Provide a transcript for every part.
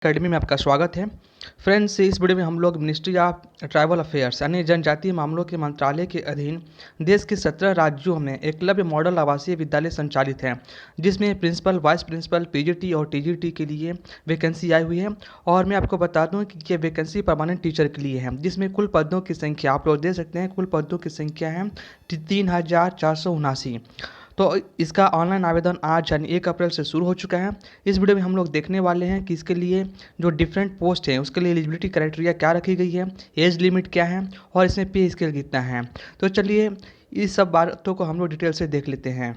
Academy में आपका स्वागत है। फ्रेंड्स, इस वीडियो में हम लोग मिनिस्ट्री ऑफ ट्राइबल अफेयर्स यानी जनजातीय मामलों के मंत्रालय के अधीन देश के 17 राज्यों में एकलव्य मॉडल आवासीय विद्यालय संचालित हैं, जिसमें प्रिंसिपल, वाइस प्रिंसिपल, पीजीटी और टीजीटी के लिए वैकेंसी आई हुई है। और मैं आपको बता दूं कि ये वैकेंसी परमानेंट टीचर के लिए है, जिसमें कुल पदों की संख्या आप लोग देख सकते हैं। कुल पदों की संख्या है 3479। तो इसका ऑनलाइन आवेदन आज यानी 1 अप्रैल से शुरू हो चुका है। इस वीडियो में हम लोग देखने वाले हैं कि इसके लिए जो डिफरेंट पोस्ट हैं उसके लिए एलिजिबिलिटी क्राइटेरिया क्या रखी गई है, एज लिमिट क्या है और इसमें पे स्केल कितना है। तो चलिए इस सब बातों को हम लोग डिटेल से देख लेते हैं।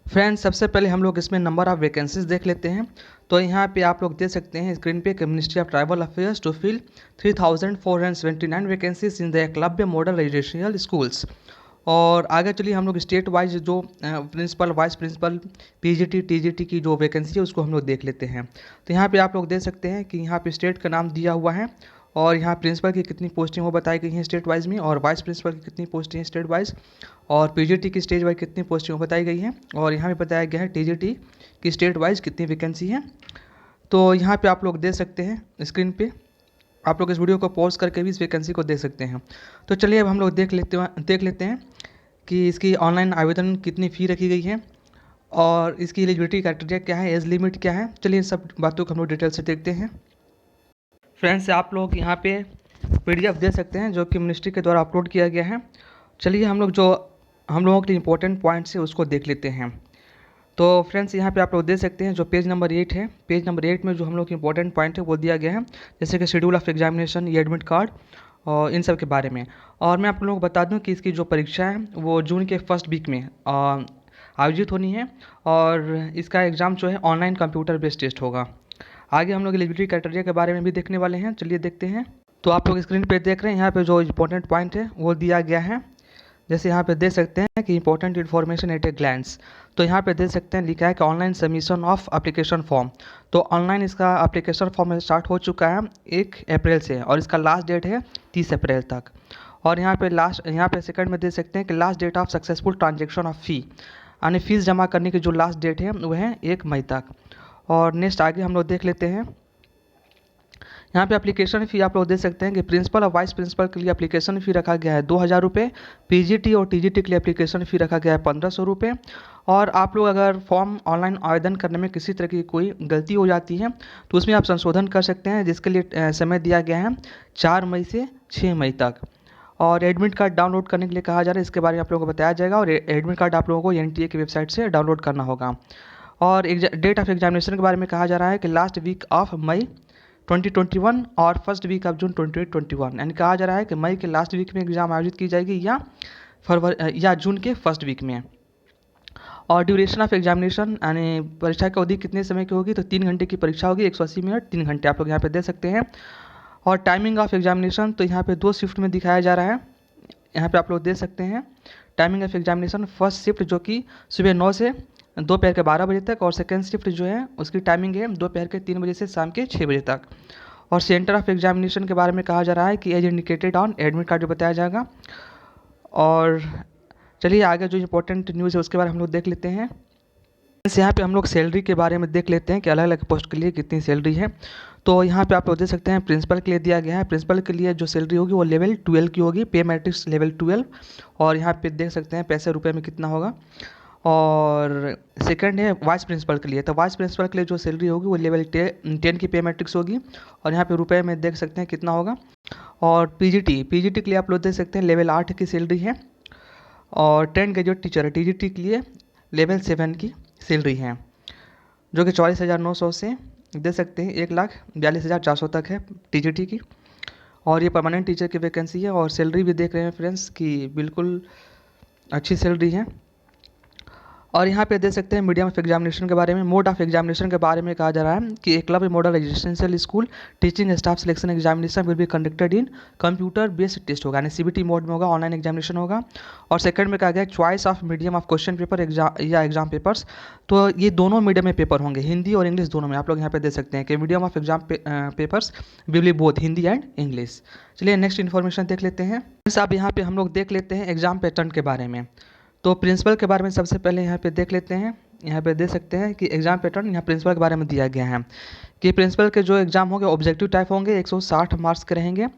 फ्रेंड्स, सबसे पहले हम लोग इसमें नंबर ऑफ़ वैकेंसीज देख लेते हैं। तो यहाँ पे आप लोग देख सकते हैं स्क्रीन पे कि ministry of tribal affairs to fill 3479 vacancies in the Eklavya model residential schools. और आगे चलिए हम लोग स्टेट वाइज जो principal, vice principal, PGT, TGT की जो वैकेंसी है उसको हम लोग देख लेते हैं। तो यहाँ पे आप लोग देख सकते हैं कि यहाँ पे स्टेट का नाम दिया हुआ है और यहाँ प्रिंसिपल की कितनी पोस्टिंग वो बताई गई हैं स्टेट वाइज में, और वाइस प्रिंसिपल की कितनी पोस्टिंग है स्टेट वाइज, और पीजीटी की स्टेट वाइज कितनी पोस्टिंग वो बताई गई है, और यहाँ पे बताया गया है टीजीटी की स्टेट वाइज कितनी वैकेंसी है। तो यहाँ पे आप लोग देख सकते हैं स्क्रीन पे। आप लोग इस वीडियो को पॉज करके भी इस वैकेंसी को देख सकते हैं। तो चलिए अब हम लोग देख लेते हैं कि इसकी ऑनलाइन आवेदन कितनी फ़ी रखी गई है और इसकी एलिजिबिलिटी क्राइटेरिया क्या है, एज लिमिट क्या है। चलिए इन सब बातों को हम लोग डिटेल से देखते हैं। फ्रेंड्स, आप लोग यहाँ पे पीडीएफ देख सकते हैं जो कि मिनिस्ट्री के द्वारा अपलोड किया गया है। चलिए हम लोगों के लिए इंपॉर्टेंट पॉइंट्स है उसको देख लेते हैं। तो फ्रेंड्स, यहाँ पे आप लोग देख सकते हैं जो पेज नंबर 8 है, पेज नंबर 8 में जो हम लोग के इंपॉर्टेंट पॉइंट है वो दिया गया है, जैसे कि शेड्यूल ऑफ एग्जामिनेशन, ये एडमिट कार्ड और इन सब के बारे में। और मैं आप लोगों को बता दूं कि इसकी जो परीक्षा है वो जून के फर्स्ट वीक में आयोजित होनी है और इसका एग्ज़ाम जो है ऑनलाइन कंप्यूटर बेस्ड टेस्ट होगा। आगे हम लोग एलिजिबिलिटी क्राइटेरिया के बारे में भी देखने वाले हैं। चलिए देखते हैं। तो आप लोग स्क्रीन पे देख रहे हैं, यहाँ पे जो इंपॉर्टेंट पॉइंट है वो दिया गया है। जैसे यहाँ पे देख सकते हैं कि important information at a glance. तो यहाँ पे देख सकते हैं लिखा है कि online submission of application form. तो ऑनलाइन इसका एप्लीकेशन फॉर्म स्टार्ट हो चुका है 1 अप्रैल से और इसका लास्ट डेट है 30 अप्रैल तक। और यहाँ पे सेकंड में देख सकते हैं कि last date of successful transaction of fee, यानी फीस जमा करने की जो लास्ट डेट है वो है 1 मई तक। और नेक्स्ट आगे हम लोग देख लेते हैं। यहाँ पे एप्लीकेशन फ़ी आप लोग देख सकते हैं कि प्रिंसिपल और वाइस प्रिंसिपल के लिए एप्लीकेशन फ़ी रखा गया है 2000 रुपये, पीजीटी और टीजीटी के लिए एप्लीकेशन फ़ी रखा गया है 1500 रुपये। और आप लोग अगर फॉर्म ऑनलाइन आवेदन करने में किसी तरह की कोई गलती हो जाती है तो उसमें आप संशोधन कर सकते हैं, जिसके लिए समय दिया गया है 4 मई से 6 मई तक। और एडमिट कार्ड डाउनलोड करने के लिए कहा जा रहा है, इसके बारे में आप लोगों को बताया जाएगा। और एडमिट कार्ड आप लोगों को एनटीए की वेबसाइट से डाउनलोड करना होगा। और डेट ऑफ एग्जामिनेशन के बारे में कहा जा रहा है कि लास्ट वीक ऑफ मई 2021 और फर्स्ट वीक ऑफ जून 2021, यानी कहा जा रहा है कि मई के लास्ट वीक में एग्ज़ाम आयोजित की जाएगी या जून के फर्स्ट वीक में। और ड्यूरेशन ऑफ एग्जामिनेशन यानी परीक्षा की अवधि कितने समय की होगी, तो 3 घंटे की परीक्षा होगी, 180 मिनट 3 घंटे आप लोग यहाँ पे दे सकते हैं। और टाइमिंग ऑफ एग्जामिनेशन तो यहाँ पे 2 शिफ्ट में दिखाया जा रहा है, यहाँ पे आप लोग देख सकते हैं। Timing of examination first shift जो कि सुबह 9 से दोपहर के 12 बजे तक, और सेकेंड शिफ्ट जो है उसकी टाइमिंग है दोपहर के 3 बजे से शाम के 6 बजे तक। और सेंटर ऑफ एग्जामिनेशन के बारे में कहा जा रहा है कि as indicated on admit card जो बताया जाएगा। और चलिए आगे जो इंपॉर्टेंट न्यूज़ है उसके बारे में हम लोग देख लेते हैं। यहाँ पे हम लोग सैलरी के बारे में देख लेते हैं कि अलग अलग पोस्ट के लिए कितनी सैलरी है। तो यहाँ पे आप लोग देख सकते हैं प्रिंसिपल के लिए दिया गया है। प्रिंसिपल के लिए जो सैलरी होगी वो लेवल 12 की होगी, पे मैट्रिक्स लेवल 12। और यहाँ पे देख सकते हैं पैसे रुपये में कितना होगा। और सेकंड है वाइस प्रिंसिपल के लिए। तो वाइस प्रिंसिपल के लिए जो सैलरी होगी वो लेवल 10 की पे मैट्रिक्स होगी और यहाँ पे रुपए में देख सकते हैं कितना होगा। और पीजीटी के लिए आप लोग देख सकते हैं लेवल 8 की सैलरी है। और 10 ग्रेजुएट टीचर है टीजीटी के लिए लेवल 7 की सैलरी है, जो कि 44,900 से दे सकते हैं 1,42,400 तक है टीजीटी की। और ये परमानेंट टीचर की वैकेंसी है। और सैलरी भी देख रहे हैं फ्रेंड्स कि बिल्कुल अच्छी सैलरी है। और यहाँ पे देख सकते हैं मीडियम ऑफ एग्जामिनेशन के बारे में, मोड ऑफ एग्जामिनेशन के बारे में कहा जा रहा है कि Eklavya model residential school teaching staff selection examination will be conducted in computer based test होगा, यानी सीबीटी मोड में होगा, ऑनलाइन एग्जामिनेशन होगा। और सेकंड में कहा गया choice of medium of question paper exam papers. तो ये दोनों मीडियम में पेपर होंगे, हिंदी और इंग्लिश दोनों में। आप लोग यहाँ पे देख सकते हैं कि medium of exam papers will be both Hindi and English. चलिए नेक्स्ट इन्फॉर्मेशन देख लेते हैं। अब यहाँ पे हम लोग देख लेते हैं एग्जाम पैटर्न के बारे में। तो प्रिंसिपल के बारे में सबसे पहले यहाँ पे देख लेते हैं यहाँ पे दे सकते हैं कि एग्जाम पैटर्न यहाँ प्रिंसिपल के बारे में दिया गया है कि प्रिंसिपल के जो एग्जाम होंगे ऑब्जेक्टिव टाइप होंगे, 160 मार्क्स के रहेंगे,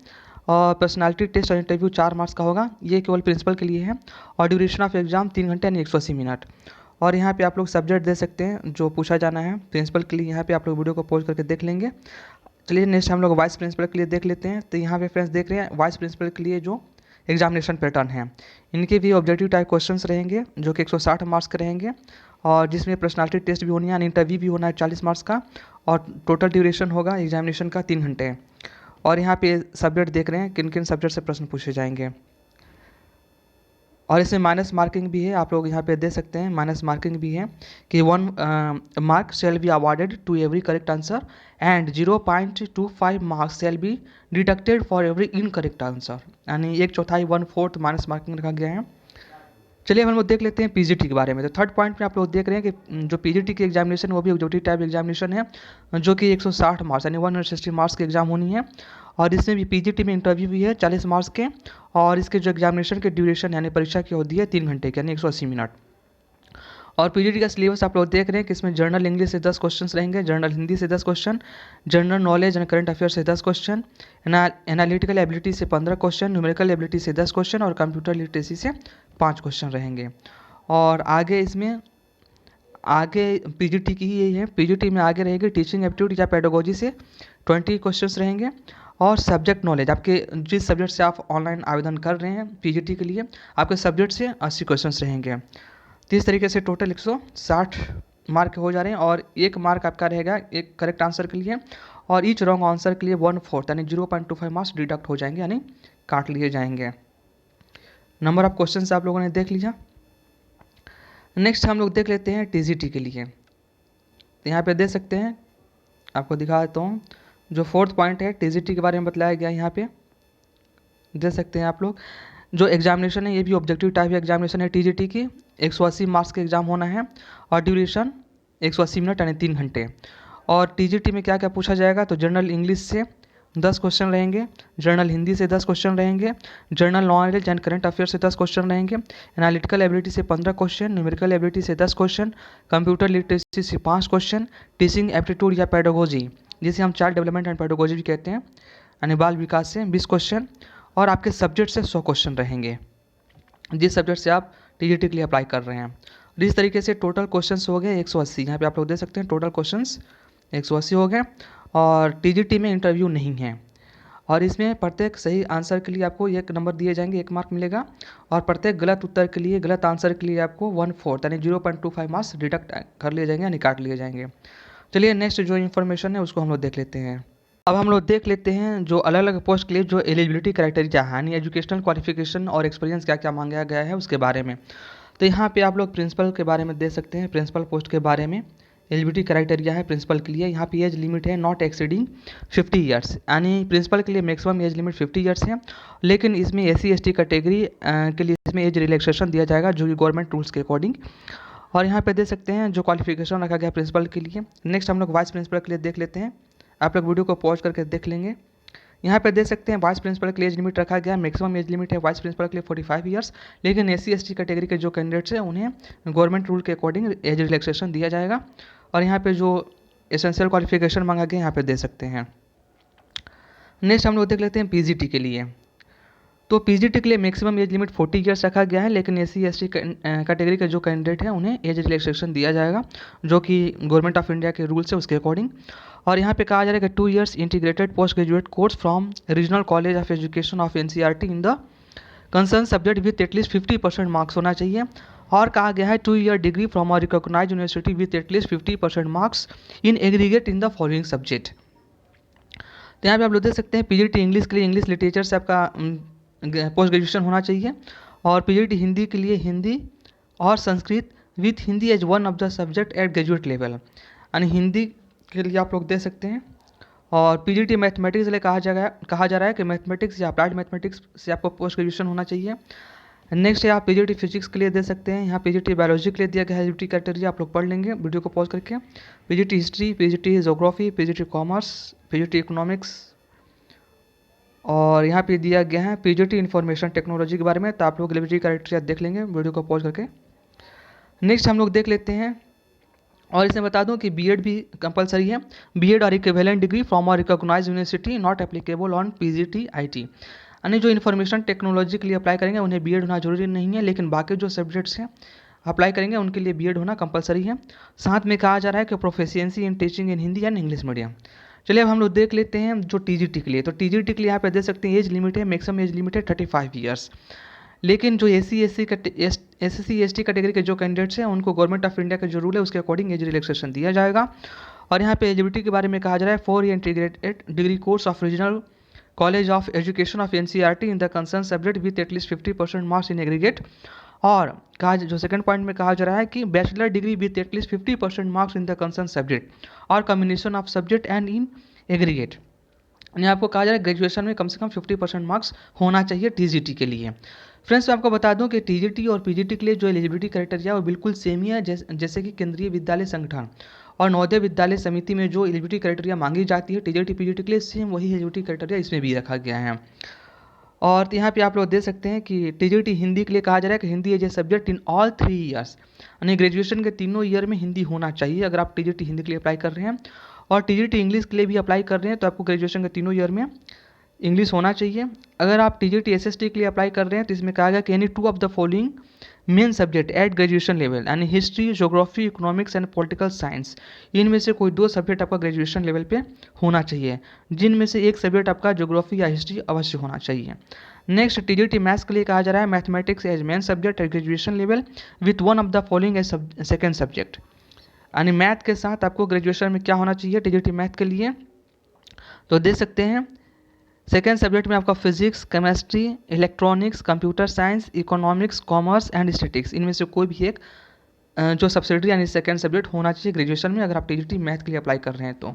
और पर्सनालिटी टेस्ट और इंटरव्यू 4 मार्क्स का होगा। ये केवल प्रिंसिपल के लिए है। और ड्यूरेशन ऑफ एग्जाम 3 घंटे यानी 180 मिनट। और यहाँ पे आप लोग सब्जेक्ट दे सकते हैं जो पूछा जाना है प्रिंसिपल के लिए। यहाँ पे आप लोग वीडियो को पॉज करके देख लेंगे। चलिए नेक्स्ट हम लोग वाइस प्रिंसिपल के लिए देख लेते हैं। तो यहाँ पे फ्रेंड्स देख रहे हैं वाइस प्रिंसिपल के लिए जो एग्जामिनेशन पैटर्न है, इनके भी ऑब्जेक्टिव टाइप क्वेश्चंस रहेंगे जो कि 160 मार्क्स के रहेंगे, और जिसमें पर्सनालिटी टेस्ट भी होनी है, इंटरव्यू भी होना है 40 मार्क्स का, और टोटल ड्यूरेशन होगा एग्जामिनेशन का 3 घंटे। और यहाँ पे सब्जेक्ट देख रहे हैं किन किन सब्जेक्ट से प्रश्न पूछे जाएंगे। और इसमें माइनस मार्किंग भी है, आप लोग यहाँ पे दे सकते हैं माइनस मार्किंग भी है कि 1 mark shall be awarded to every correct answer and 0.25 marks shall be deducted for every incorrect answer, यानी 1/4 1/4 माइनस मार्किंग रखा गया है। चलिए हम लोग देख लेते हैं पीजीटी के बारे में। तो थर्ड पॉइंट में आप लोग देख रहे हैं कि जो पीजीटी की एग्जामिनेशन वो भी ऑब्जेक्टिव टाइप एग्जामिनेशन है जो कि 160 मार्क्स यानी 160 मार्क्स की एग्जाम होनी है। और इसमें भी पीजीटी में इंटरव्यू भी है 40 मार्क्स के, और इसके जो एग्जामिनेशन के ड्यूरेशन यानी परीक्षा की होती है 3 घंटे की यानी 180 मिनट। और पीजीटी का सिलेबस आप लोग देख रहे हैं कि इसमें जनरल इंग्लिश से 10 क्वेश्चन रहेंगे, जनरल हिंदी से 10 question, general knowledge and current affair से 10 क्वेश्चन, एनालिटिकल एबिलिटी से 15 क्वेश्चन, न्यूमेरिकल एबिलिटी से 10 क्वेश्चन, और कंप्यूटर लिटरेसी से 5 क्वेश्चन रहेंगे। और आगे इसमें आगे पीजीटी की ही यही है, पीजीटी में आगे रहेगी टीचिंग एप्टीट्यूड या पेडागोजी से 20 क्वेश्चंस रहेंगे, और सब्जेक्ट नॉलेज आपके जिस सब्जेक्ट से आप ऑनलाइन आवेदन कर रहे हैं पीजीटी के लिए आपके सब्जेक्ट से 80 क्वेश्चंस रहेंगे। तो इस तरीके से टोटल 160 मार्क हो जा रहे हैं, और 1 मार्क आपका रहेगा एक करेक्ट आंसर के लिए, और ईच रॉन्ग आंसर के लिए 1/4 यानी 0.25 मार्क्स डिडक्ट हो जाएंगे यानी काट लिए जाएंगे। नंबर ऑफ क्वेश्चन आप लोगों ने देख लिया। नेक्स्ट हम लोग देख लेते हैं टीजीटी के लिए। तो यहाँ पे दे सकते हैं, आपको दिखा देता हूँ, जो 4th पॉइंट है टीजीटी के बारे में बताया गया यहाँ पे दे सकते हैं आप लोग। जो एग्जामिनेशन है ये भी ऑब्जेक्टिव टाइप एग्जामिनेशन है टीजीटी की, 180 मार्क्स का एग्जाम होना है, और ड्यूरेशन 180 मिनट यानी 3 घंटे। और टीजीटी में क्या क्या पूछा जाएगा, तो जनरल इंग्लिश से 10 क्वेश्चन रहेंगे, जनरल हिंदी से 10 क्वेश्चन रहेंगे, general knowledge and current affair से 10 क्वेश्चन रहेंगे, एनालिटिकल एबिलिटी से 15 क्वेश्चन, न्यूमेरिकल एबिलिटी से 10 क्वेश्चन, कंप्यूटर लिटरेसी से 5 क्वेश्चन, टीचिंग एप्टीट्यूड या पेडागोजी जिसे हम चाइल्ड डेवलपमेंट एंड पेडागोजी भी कहते हैं यानी बाल विकास से 20 क्वेश्चन, और आपके सब्जेक्ट से 100 क्वेश्चन रहेंगे जिस सब्जेक्ट से आप टीजीटी के लिए अप्लाई कर रहे हैं। और इस तरीके से टोटल क्वेश्चंस हो गए 180। यहाँ पे आप लोग देख सकते हैं टोटल क्वेश्चंस 180 हो गए, और टीजीटी में इंटरव्यू नहीं है। और इसमें प्रत्येक सही आंसर के लिए आपको 1 नंबर दिए जाएंगे, 1 मार्क मिलेगा, और प्रत्येक गलत उत्तर के लिए गलत आंसर के लिए आपको 1/4 यानी 0.25 मार्क्स डिडक्ट कर लिए जाएंगे यानी काट लिए जाएंगे। चलिए नेक्स्ट जो इन्फॉर्मेशन है उसको हम लोग देख लेते हैं। अब हम लोग देख लेते हैं जो अलग अलग पोस्ट के लिए जो एलिजिबिलिटी क्राइटेरिया है यानी एजुकेशनल क्वालिफिकेशन और एक्सपीरियंस क्या क्या मांगा गया है उसके बारे में। तो यहाँ पे आप लोग प्रिंसिपल के बारे में दे सकते हैं, प्रिंसिपल पोस्ट के बारे में एलिजिबिलिटी क्राइटेरिया है प्रिंसिपल के लिए। यहाँ पे एज लिमिट है नॉट एक्सीडिंग 50 ईयर्स, यानी प्रिंसिपल के लिए मैक्सिमम एज लिमिट 50 ईयर्स है, लेकिन इसमें SC ST कैटेगरी के लिए इसमें एज रिलैक्सेशन दिया जाएगा जो कि गवर्नमेंट रूल्स के अकॉर्डिंग। और यहाँ पे दे सकते हैं जो क्वालिफिकेशन रखा गया प्रिंसिपल के लिए। नेक्स्ट हम लोग वाइस प्रिंसिपल के लिए देख लेते हैं, आप लोग वीडियो को पॉज करके देख लेंगे। यहाँ पे देख सकते हैं वाइस प्रिंसिपल के लिए एज लिमिट रखा गया, मैक्सिमम एज लिमिट है वाइस प्रिंसिपल के लिए 45 ईयर्स, लेकिन SC ST कैटेगरी के जो कैंडिडेट्स हैं उन्हें गवर्नमेंट रूल के अकॉर्डिंग एज रिलैक्सेशन दिया जाएगा। और यहाँ पे जो एसेंशियल क्वालिफिकेशन मांगा गया यहाँ पे दे सकते हैं। नेक्स्ट हम लोग देख लेते हैं पीजीटी के लिए। तो पीजीटी के लिए मैक्सिमम एज लिमिट 40 ईयर्स रखा गया है, लेकिन SC ST कैटेगरी के जो कैंडिडेट हैं उन्हें एज रिलैक्सेशन दिया जाएगा जो कि गवर्नमेंट ऑफ इंडिया के रूल्स है उसके अकॉर्डिंग। और यहाँ पे कहा जा रहा है कि 2 years integrated post graduate course from regional college of education of NCERT in the concern subject with at least 50% marks होना चाहिए। और कहा गया है 2 year degree from a recognised university with at least 50% marks in aggregate in the following subject. तो यहाँ पे आप लोग देख सकते हैं पीजीटी इंग्लिश के लिए इंग्लिश लिटरेचर से आपका पोस्ट ग्रेजुएशन होना चाहिए, और पीजीटी हिंदी के लिए हिंदी और Sanskrit with Hindi as one of the subject at graduate level, यानी हिंदी के लिए आप लोग दे सकते हैं। और पीजीटी मैथमेटिक्स के लिए कहा जा रहा है कि मैथमेटिक्स या अप्लाइड मैथमेटिक्स से आपको पोस्ट ग्रेजुएशन होना चाहिए। नेक्स्ट है आप पीजीटी फिजिक्स के लिए दे सकते हैं, यहाँ पीजीटी बायोलॉजी के लिए दिया गया है एलिजिबिलिटी क्राइटेरिया, आप लोग पढ़ लेंगे वीडियो को पॉज करके। PGT history, PGT geography, PGT commerce, PGT economics, और यहाँ पे दिया गया है पीजीटी इंफॉर्मेशन टेक्नोलॉजी के बारे में, तो आप लोग एलिजिबिलिटी क्राइटेरिया देख लेंगे वीडियो को पॉज करके। नेक्स्ट हम लोग देख लेते हैं और इसमें बता दूं कि बीएड भी कंपलसरी है, बीएड और equivalent degree from a recognised university not applicable on PGT IT. यानी जो इन्फॉर्मेशन टेक्नोलॉजी के लिए अप्लाई करेंगे उन्हें बीएड होना जरूरी नहीं है, लेकिन बाकी जो सब्जेक्ट्स हैं अप्लाई करेंगे उनके लिए बीएड होना कंपलसरी है। साथ में कहा जा रहा है कि proficiency in teaching in Hindi and English medium. चलिए अब हम लोग देख लेते हैं जो टीजीटी के लिए। तो टीजीटी के लिए यहाँ पे देख सकते हैं एज लिमिट है, मैक्सिमम एज लिमिट है 35 ईयर्स। लेकिन जो S C S T category के जो कैंडिडेट्स हैं उनको गवर्नमेंट ऑफ इंडिया का जो रूल है उसके अकॉर्डिंग एज रिलैक्सेशन दिया जाएगा। और यहाँ पे एलिजिबिलिटी के बारे में कहा जा रहा है 4 year integrated degree course of regional college of education of NCERT in the concern subject with at least 50% marks in aggregate. और कहा जो सेकंड पॉइंट में कहा जा रहा है कि bachelor degree with at least 50% marks in the concern subject और combination of subject and in aggregate. यानी आपको कहा जा रहा है ग्रेजुएशन में कम से कम 50% मार्क्स होना चाहिए टीजीटी के लिए। फ्रेंड्स मैं आपको बता दूं कि टीजीटी और पीजीटी के लिए जो एलिजिबिलिटी क्राइटेरिया वो बिल्कुल सेम ही है, जैसे कि केंद्रीय विद्यालय संगठन और नवोदय विद्यालय समिति में जो एलिजिबिलिटी क्राइटेरिया मांगी जाती है टीजीटी पीजीटी के लिए, सेम वही एलिजिबिलिटी क्राइटेरिया इसमें भी रखा गया है। और यहाँ पे आप लोग देख सकते हैं कि टीजीटी हिंदी के लिए कहा जा रहा है कि Hindi as a subject in all 3 years, यानी ग्रेजुएशन के तीनों ईयर में हिंदी होना चाहिए अगर आप टीजीटी हिंदी के लिए अप्लाई कर रहे हैं। और टीजीटी इंग्लिश के लिए भी अप्लाई कर रहे हैं तो आपको ग्रेजुएशन के तीनों ईयर में इंग्लिश होना चाहिए। अगर आप टीजीटी एसएसटी के लिए अप्लाई कर रहे हैं तो इसमें कहा गया कि any 2 of the following main subject at graduation level, यानी history, geography, economics and political science, इनमें से कोई 2 सब्जेक्ट आपका ग्रेजुएशन लेवल पे होना चाहिए, जिनमें से एक सब्जेक्ट आपका ज्योग्राफी या हिस्ट्री अवश्य होना चाहिए। नेक्स्ट टीजीटी मैथ्स के लिए कहा जा रहा है mathematics as main subject at graduation level with 1 of the following as second subject, यानी मैथ के साथ आपको ग्रेजुएशन में क्या होना चाहिए टीजीटी मैथ के लिए, तो देख सकते हैं सेकेंड सब्जेक्ट में आपका physics, chemistry, electronics, computer science, economics, commerce and statistics, इनमें से कोई भी एक जो सब्सिडरी यानी सेकेंड सब्जेक्ट होना चाहिए ग्रेजुएशन में अगर आप टीजीटी मैथ के लिए अप्लाई कर रहे हैं तो।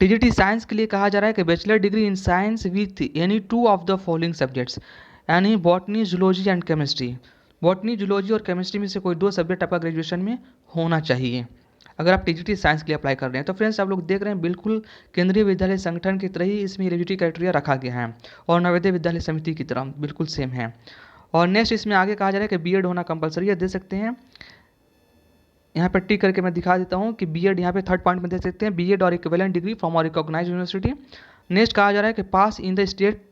टीजीटी साइंस के लिए कहा जा रहा है कि bachelor degree in science with any 2 of the following subjects, यानी botany, zoology and chemistry. Botany, zoology और केमिस्ट्री में से कोई 2 सब्जेक्ट आपका ग्रेजुएशन में होना चाहिए अगर आप टीजीटी साइंस के लिए अप्लाई कर रहे हैं। तो फ्रेंड्स आप लोग देख रहे हैं बिल्कुल केंद्रीय विद्यालय संगठन की तरह ही इसमें एलिजिबिलिटी क्राइटेरिया रखा गया है और नवोदय विद्यालय समिति की तरह बिल्कुल सेम है। और नेक्स्ट इसमें आगे कहा जा रहा है कि बीएड होना कंपलसरी है, दे सकते हैं यहाँ पर टिक करके मैं दिखा देता हूँ कि बीएड यहाँ पे थर्ड पॉइंट में दे सकते हैं बीएड और इक्विवेलेंट डिग्री फ्रॉम और रिकॉग्नाइज्ड यूनिवर्सिटी। नेक्स्ट कहा जा रहा है कि pass in the state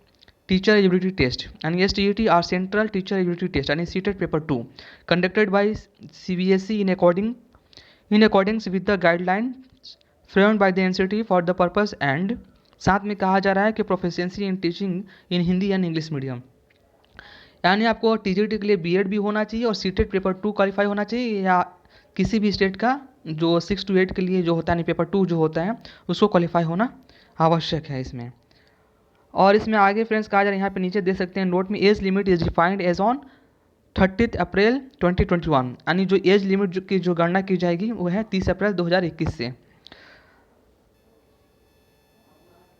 teacher eligibility test यानी एसटीईटी और सेंट्रल टीचर एलिजिबिलिटी टेस्ट यानी CTET paper 2 conducted by CBSE in accordance with the guidelines framed by the NCT for the purpose and साथ में कहा जा रहा है कि proficiency in teaching in Hindi and English medium, यानी आपको टीजीटी के लिए बीएड भी होना चाहिए और सीटेट पेपर 2 क्वालिफाई होना चाहिए या किसी भी स्टेट का जो 6 to 8 के लिए जो होता है पेपर 2 जो होता है उसको क्वालिफाई होना आवश्यक है इसमें। और इसमें आगे फ्रेंड्स कहा जा रहा है यहाँ पे नीचे देख सकते हैं नोट में age limit is defined as on 30 April 2021, यानी जो एज लिमिट की जो गणना की जाएगी वो है 30 अप्रैल 2021 से।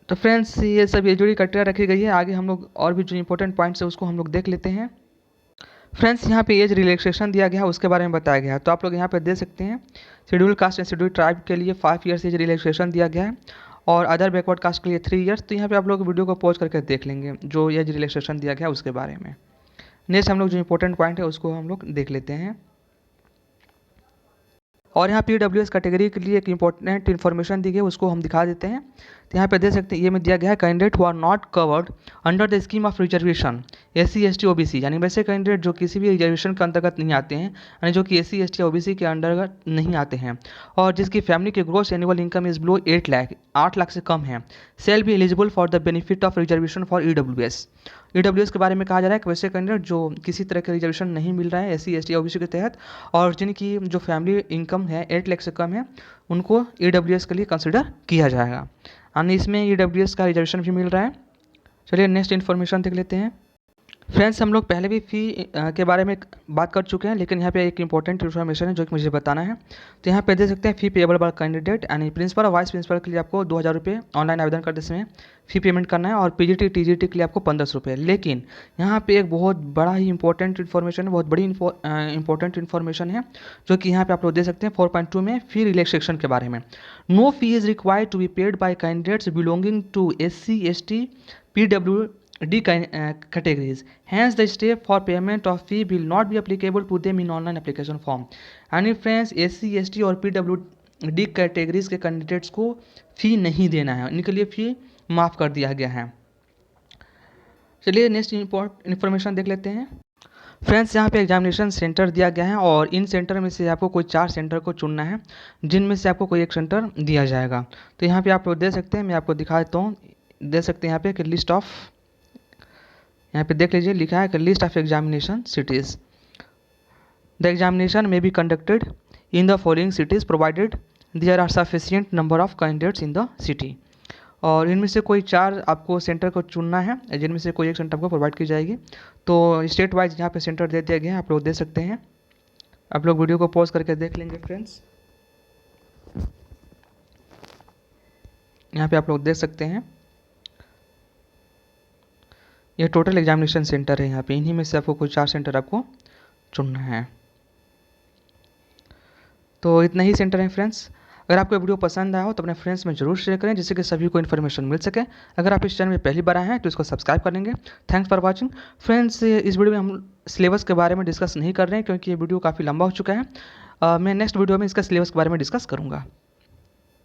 तो फ्रेंड्स ये सब एलिजिबिलिटी क्राइटेरिया रखी गई है। आगे हम लोग और भी जो इंपॉर्टेंट पॉइंट्स है उसको हम लोग देख लेते हैं। फ्रेंड्स यहाँ पे एज रिलैक्सेशन दिया गया है उसके बारे में बताया गया है, तो आप लोग यहाँ पे देख सकते हैं schedule caste and schedule tribe के लिए 5 ईयर्स एज रिलैक्सेशन दिया गया है और अदर बैकवर्ड कास्ट के लिए 3 ईयर्स। तो यहाँ पे आप लोग वीडियो को पॉज करके देख लेंगे जो एज रिलैक्सेशन दिया गया है उसके बारे में। नेक्स्ट हम लोग जो इंपॉर्टेंट पॉइंट है उसको हम लोग देख लेते हैं। और यहाँ पीडब्ल्यूएस कैटेगरी के लिए एक इंपॉर्टेंट इन्फॉर्मेशन दी गई है उसको हम दिखा देते हैं। तो यहाँ पे देख सकते हैं ये में दिया गया है candidate who are not covered under the scheme of reservation SC ST OBC, यानी वैसे कैंडिडेट जो किसी भी रिजर्वेशन के अंतर्गत नहीं आते हैं, यानी जो कि एससी एसटी ओबीसी के अंतर्गत नहीं आते हैं और जिसकी फैमिली की gross annual income is below 8 lakh से कम है, shall be eligible for the benefit of reservation for EWS. EWS के बारे में कहा जा रहा है कि वैसे कैंडिडेट जो किसी तरह का रिजर्वेशन नहीं मिल रहा है एससी एसटी ओबीसी के तहत और जिनकी जो फैमिली इनकम है 8 लाख से कम है उनको ईडब्ल्यूएस के लिए कंसिडर किया जाएगा, यानी इसमें ईडब्ल्यूएस का रिजर्वेशन भी मिल रहा है। चलिए नेक्स्ट इन्फॉर्मेशन देख लेते हैं। फ्रेंड्स हम लोग पहले भी फ़ी के बारे में बात कर चुके हैं, लेकिन यहाँ पे एक इंपॉर्टेंट इन्फॉर्मेशन है जो कि मुझे बताना है। तो यहाँ पे देख सकते हैं फ़ी पेएबल बाय कैंडिडेट, यानी प्रिंसिपल और वाइस प्रिंसिपल के लिए आपको 2000 रुपये ऑनलाइन आवेदन करते समय फ़ी पेमेंट करना है और पीजीटी टीजीटी के लिए आपको 1500 रुपये। लेकिन यहाँ पे एक बहुत बड़ा ही इंपॉर्टेंट इन्फॉर्मेशन है, बहुत बड़ी इंपॉर्टेंट इन्फॉर्मेशन है जो कि यहाँ पे आप लोग देख सकते हैं 4.2 में फ़ी रिलैक्सेशन के बारे में। No fee is required to be paid by candidates belonging to SC ST D categories. Hence, the step for payment of fee will not be applicable to them in online application form. यानी friends SC ST और PWD categories के candidates को फ़ी नहीं देना है, इनके लिए फ़ी माफ़ कर दिया गया है। चलिए नेक्स्ट इन्फॉर्मेशन देख लेते हैं। फ्रेंड्स यहाँ पे एग्जामिनेशन सेंटर दिया गया है और इन सेंटर में से आपको कोई 4 सेंटर को चुनना है, जिनमें से आपको कोई एक सेंटर दिया जाएगा। तो यहाँ पे आप लोग दे सकते हैं, मैं आपको दिखा देता हूँ, दे सकते हैं यहाँ पे कि लिस्ट ऑफ, यहाँ पे देख लीजिए लिखा है कि list of examination cities. The examination may be conducted in the following cities provided there are sufficient number of candidates in the city. और इनमें से कोई 4 आपको सेंटर को चुनना है, जिनमें से कोई एक सेंटर आपको प्रोवाइड की जाएगी। तो स्टेट वाइज यहाँ पे सेंटर दे दिया गया है, आप लोग दे सकते हैं। आप लोग वीडियो को पॉज करके देख लेंगे फ्रेंड्स। यहाँ पे आप लोग देख सकते हैं, ये टोटल एग्जामिनेशन सेंटर है। यहाँ पे इन्हीं में से आपको कोई 4 सेंटर आपको चुनना है। तो इतना ही सेंटर है फ्रेंड्स। अगर आपको वीडियो पसंद आया हो तो अपने फ्रेंड्स में जरूर शेयर करें, जिससे कि सभी को इन्फॉर्मेशन मिल सके। अगर आप इस चैनल में पहली बार आए हैं तो इसको सब्सक्राइब कर लेंगे। Thanks for watching friends. इस वीडियो में हम सिलेबस के बारे में डिस्कस नहीं कर रहे हैं, क्योंकि ये वीडियो काफ़ी लंबा हो चुका है। मैं नेक्स्ट वीडियो में इसका सिलेबस के बारे में डिस्कस करूँगा।